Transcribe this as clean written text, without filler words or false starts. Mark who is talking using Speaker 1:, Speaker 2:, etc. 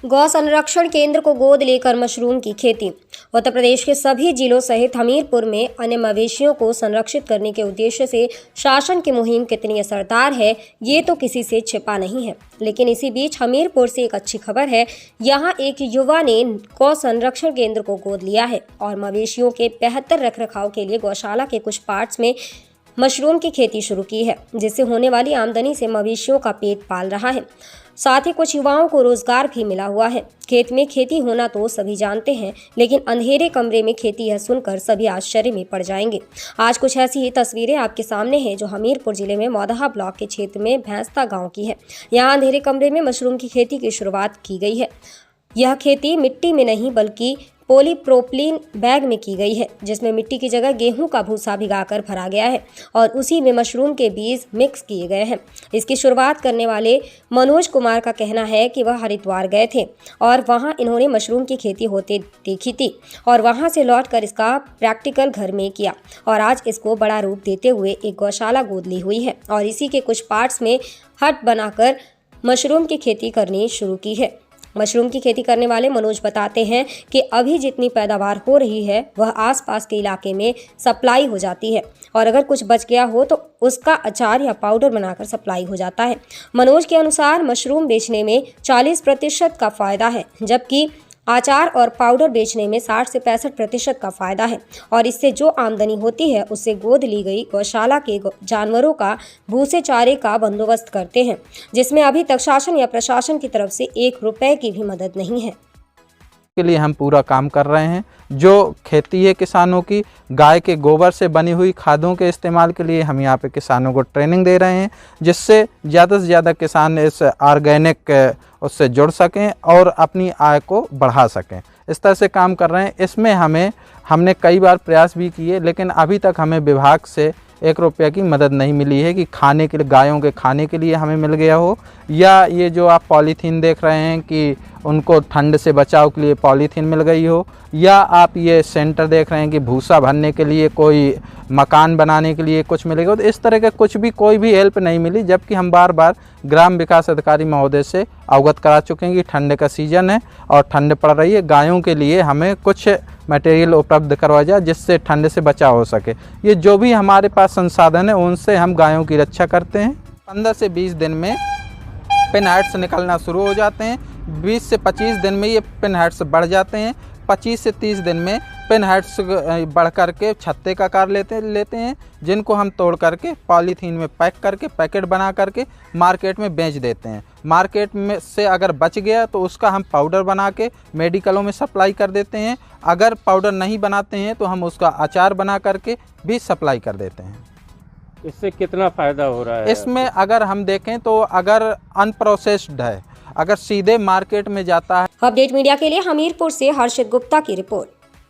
Speaker 1: गौ संरक्षण केंद्र को गोद लेकर मशरूम की खेती। उत्तर प्रदेश के सभी जिलों सहित हमीरपुर में अन्य मवेशियों को संरक्षित करने के उद्देश्य से शासन की मुहिम कितनी असरदार है, ये तो किसी से छिपा नहीं है। लेकिन इसी बीच हमीरपुर से एक अच्छी खबर है। यहाँ एक युवा ने गौ संरक्षण केंद्र को गोद लिया है और मवेशियों के बेहतर रखरखाव के लिए गौशाला के कुछ पार्ट्स में मशरूम की खेती शुरू की है, जिससे होने वाली आमदनी से मवेशियों का पेट पाल रहा है। साथ ही कुछ युवाओं को रोजगार भी मिला हुआ है। खेत में खेती होना तो सभी जानते हैं, लेकिन अंधेरे कमरे में खेती है सुनकर सभी आश्चर्य में पड़ जाएंगे। आज कुछ ऐसी ही तस्वीरें आपके सामने हैं जो हमीरपुर जिले में मौदहा ब्लॉक के क्षेत्र में भैंसता गांव की है। यहाँ अंधेरे कमरे में मशरूम की खेती की शुरुआत की गई है। यह खेती मिट्टी में नहीं बल्कि पॉलीप्रोपिलीन बैग में की गई है, जिसमें मिट्टी की जगह गेहूं का भूसा भिगाकर भरा गया है और उसी में मशरूम के बीज मिक्स किए गए हैं। इसकी शुरुआत करने वाले मनोज कुमार का कहना है कि वह हरिद्वार गए थे और वहां इन्होंने मशरूम की खेती होते देखी थी और वहां से लौटकर इसका प्रैक्टिकल घर में किया और आज इसको बड़ा रूप देते हुए एक गौशाला गोद ली हुई है और इसी के कुछ पार्ट्स में हट बनाकर मशरूम की खेती करनी शुरू की है। मशरूम की खेती करने वाले मनोज बताते हैं कि अभी जितनी पैदावार हो रही है वह आसपास के इलाके में सप्लाई हो जाती है और अगर कुछ बच गया हो तो उसका अचार या पाउडर बनाकर सप्लाई हो जाता है। मनोज के अनुसार मशरूम बेचने में 40% का फायदा है, जबकि अचार और पाउडर बेचने में 60 से 65% का फायदा है और इससे जो आमदनी होती है उससे गोद ली गई गौशाला के जानवरों का भूसे चारे का बंदोबस्त करते हैं, जिसमें अभी तक शासन या प्रशासन की तरफ से 1 रुपए की भी मदद नहीं है।
Speaker 2: के लिए हम पूरा काम कर रहे हैं। जो खेती है किसानों की, गाय के गोबर से बनी हुई खादों के इस्तेमाल के लिए हम यहाँ पे किसानों को ट्रेनिंग दे रहे हैं, जिससे ज़्यादा से ज़्यादा किसान इस ऑर्गेनिक उससे जुड़ सकें और अपनी आय को बढ़ा सकें। इस तरह से काम कर रहे हैं। इसमें हमने कई बार प्रयास भी किए, लेकिन अभी तक हमें विभाग से 1 रुपये की मदद नहीं मिली है कि खाने के लिए, गायों के खाने के लिए हमें मिल गया हो, या ये जो आप पॉलीथीन देख रहे हैं कि उनको ठंड से बचाव के लिए पॉलीथीन मिल गई हो, या आप ये सेंटर देख रहे हैं कि भूसा भरने के लिए, कोई मकान बनाने के लिए कुछ मिलेगा। तो इस तरह का कुछ भी कोई भी हेल्प नहीं मिली, जबकि हम बार बार ग्राम विकास अधिकारी महोदय से अवगत करा चुके हैं कि ठंड का सीज़न है और ठंड पड़ रही है, गायों के लिए हमें कुछ मटेरियल उपलब्ध करवाया जाए जिससे ठंड से बचाव हो सके। ये जो भी हमारे पास संसाधन है उनसे हम गायों की रक्षा करते हैं। 15 से 20 दिन में पिन हेड्स निकलना शुरू हो जाते हैं। 20 से 25 दिन में ये पिन हेड्स बढ़ जाते हैं। 25 से 30 दिन में पिन हेड्स बढ़ करके छत्ते का आकार लेते हैं, जिनको हम तोड़ करके पॉलीथीन में पैक करके पैकेट बना करके मार्केट में बेच देते हैं। मार्केट में से अगर बच गया तो उसका हम पाउडर बना के मेडिकलों में सप्लाई कर देते हैं। अगर पाउडर नहीं बनाते हैं तो हम उसका अचार बना करके भी सप्लाई कर देते हैं।
Speaker 3: इससे कितना फ़ायदा हो रहा है?
Speaker 2: इसमें अगर हम देखें तो अगर अनप्रोसेस्ड है, अगर सीधे मार्केट में जाता है।
Speaker 1: अपडेट मीडिया के लिए हमीरपुर से हर्षित गुप्ता की रिपोर्ट।